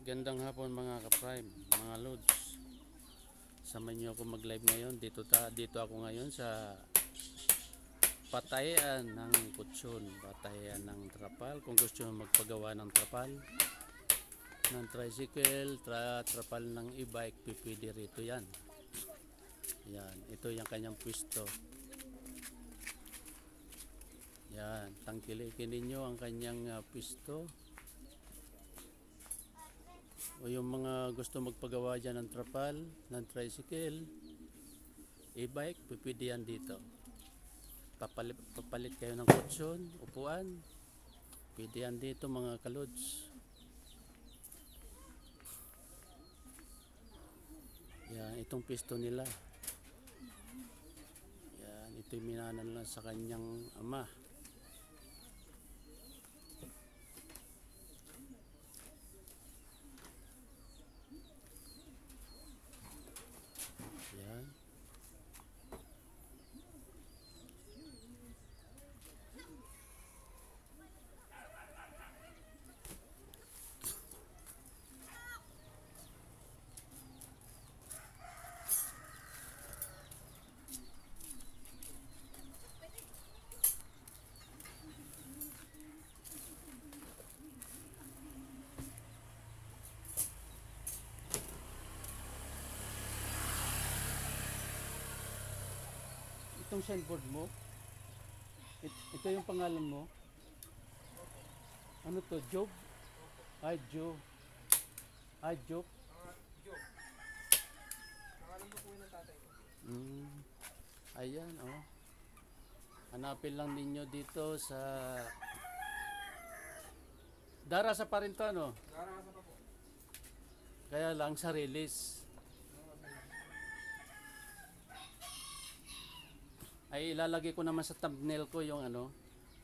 Gandang hapon mga ka-prime, mga loads. Samahan niyo ako mag-live ngayon. Dito ako ngayon sa patayan ng kutsyon, patayan ng trapal. Kung gusto niyo magpagawa ng trapal, ng tricycle, trapal ng e-bike, pipili rito yan. Yan, ito yung kanyang pwesto. Yan, tangkilikin ninyo ang kanyang pwesto. O yung mga gusto magpagawa dyan ng trapal, ng tricycle, e-bike, pipili yan dito. Papalit kayo ng kutsyon, upuan, pwede yan dito mga kalods. Yan, itong pisto nila. Yan, ito yung minanan lang sa kanyang ama. Yan. Itong signboard mo, ito yung pangalan mo. Ano to? Job? Ay, Joe. Ay, Job. Joe. Pangalan ko po yun ng tatay ko. Ayan, oh. Hanapin lang ninyo dito sa Darasa pa rin to, ano? Narasa pa po. Kaya lang sa release. Ay ilalagay ko naman sa thumbnail ko yung ano,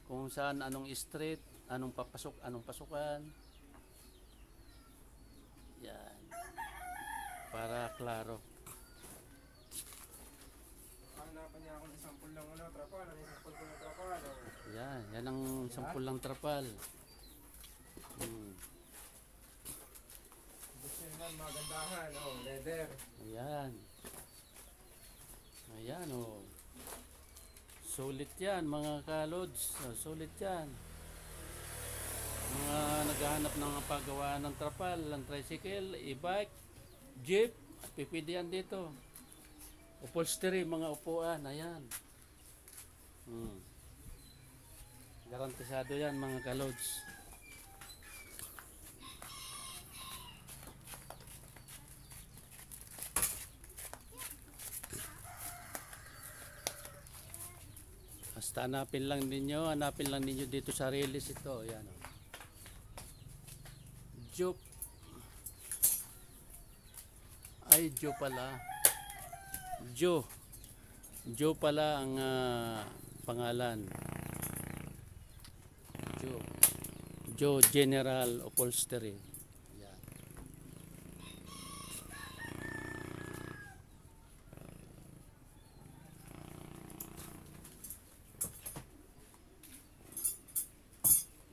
kung saan, anong street, anong pasukan. Yan. Para klaro. Hanapan niya ako ng sample ng trapal. Ano yung sample ko ng trapal? Yan ang sampul lang trapal. Gusto nyo naman magandahan. Leather. Ayan. Ayan, oh. Sulit yan mga kalods. Sulit yan. Mga naghahanap ng paggawa ng trapal, ng tricycle, e-bike, jeep, pipili yan dito. Upholstery, mga upuan, ayan. Garantisado yan mga kalods. Basta hanapin lang ninyo dito sa release ito, ayan, oh. Job. Ay, Joe pala. Joe pala ang pangalan. Joe General Upholstery. Yan.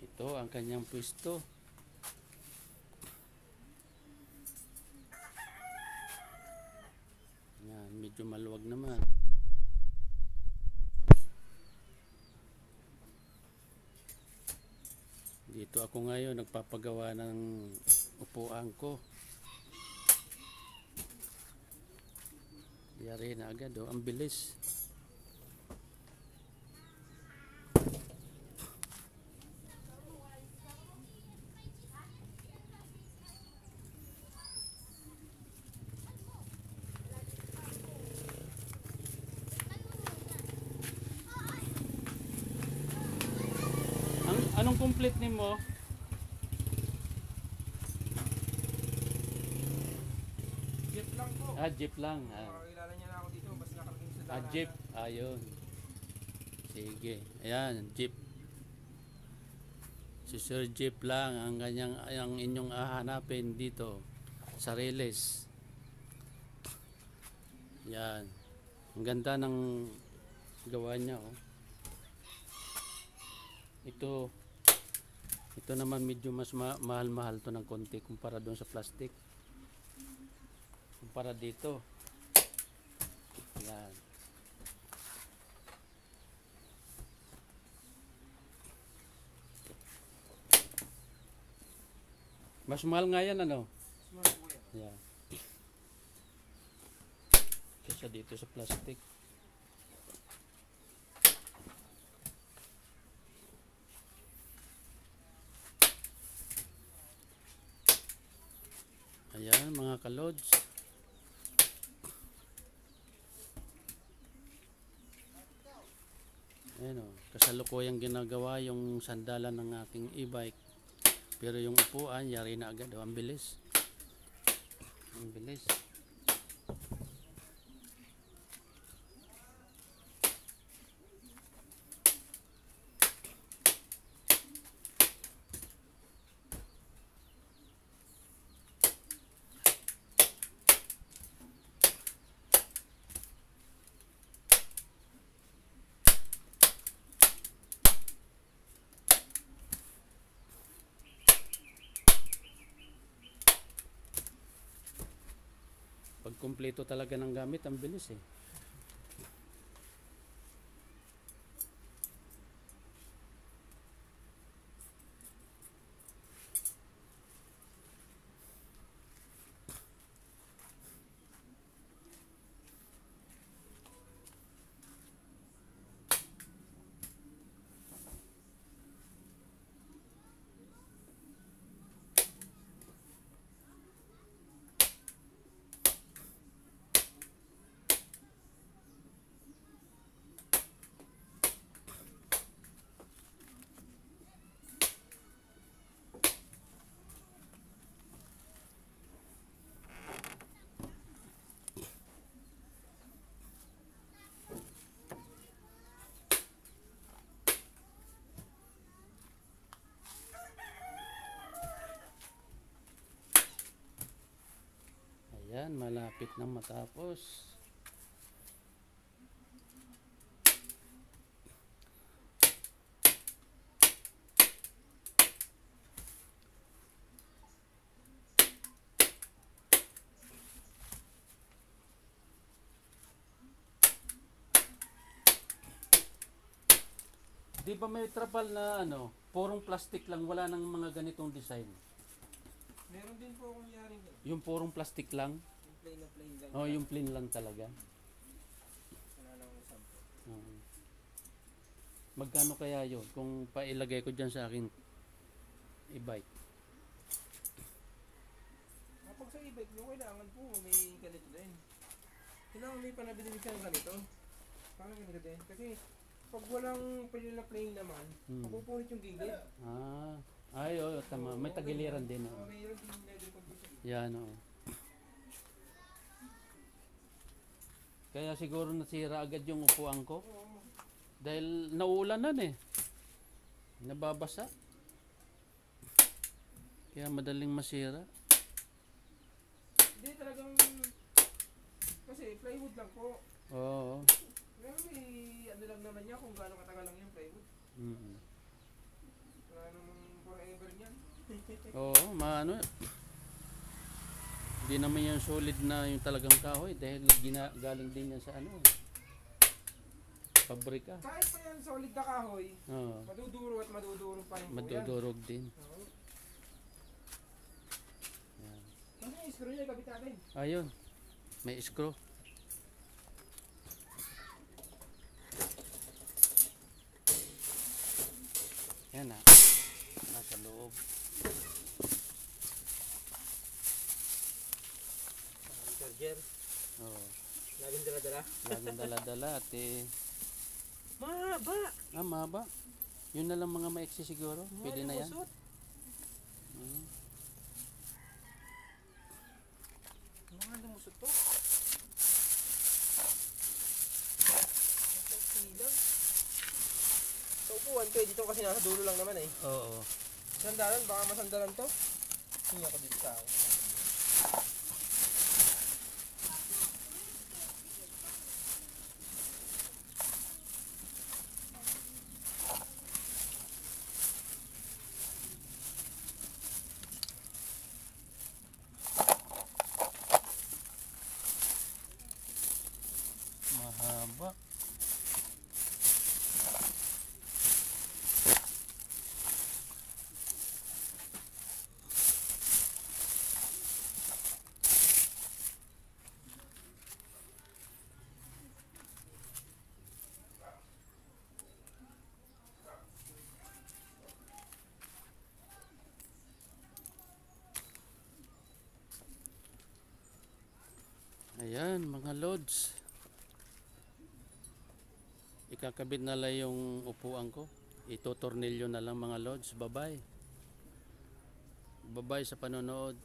Ito ang kanyang pwesto. Yan, medyo maluwag naman. Dito ako ngayon nagpapagawa ng upuan ko. Yari na agad, oh. Ang bilis. Anong complete nimo? Jeep lang po. Jeep lang. Kilala niya na ako dito. Basta nakarating sa daan. Jeep. Ayun. Sige. Ayan, jeep. Si Sir Jeep lang ang inyong hahanapin dito sa release. Yan. Ang ganda ng gawa niya, oh. Ito Ito naman medyo mas mahal-mahal to ng konti kumpara doon sa plastic. Kumpara dito. Yan. Mas mahal nga yan ano? Smart po yan. Yan. Kesa dito sa plastic. Ayan mga kalods. Ayan o, kasalukuyang ginagawa yung sandalan ng aking e-bike. Pero yung upuan, yari na agad. Ang bilis. Ang bilis. Pag kumpleto talaga ng gamit, ang bilis eh. Ayan, malapit na matapos. Di ba may trapal na ano, purong plastic lang, wala nang mga ganitong design? Meron din po akong yaring ganun. Yung purong plastic lang? Yung plain na plain lang. Oh, yung plain lang talaga. Wala lang yung sample. Magkano kaya yun kung pailagay ko dyan sa akin e-bike? Kapag sa e-bike nyo, kailangan po may ganito din. Kailangan may panabili ka ng ganito. Parang ganito din. Kasi pag walang plain naman, mapupunit yung gilid. Ah, ay, oh, tama. May tagiliran din. Oh. Mayroon din leather pag dito. Yan, oh. Kaya siguro nasira agad yung upuan ko. Oo. Dahil nauulanan eh. Nababasa. Kaya madaling masira. Hindi talagang, kasi plywood lang po. Oo. Pero may ano lang naman niya kung gaano katagal lang yung plywood. Wala namang forever niyan. Oo, maano. Hindi naman yan solid na yung talagang kahoy dahil galing din yan sa ano. Pabrika. Kahit pa yan solid na kahoy, Oo. maduduro at maduduro pa rin po yan. Madudurog din. Oo. Yan. Ano yung screw niya, kabit natin? Ayun. May screw. Yan na. Nasa loob. Charger. Oo. Laging dala-dala. Laging dala-dala at Mahaba! maba. Yun na lang mga maiksi siguro. Pwede na yan. Usot. Mga lumusot to. Silang. Sa upuan ko, dito kasi nasa dulo lang naman eh. Oo. Sandalan, baka masandalan to. Tingnan ko dito sa ako. Ayan mga lods. Ikakabit na lang yung upuan ko. Itotornilyo na lang mga lods. Bye bye. Bye bye sa panonood.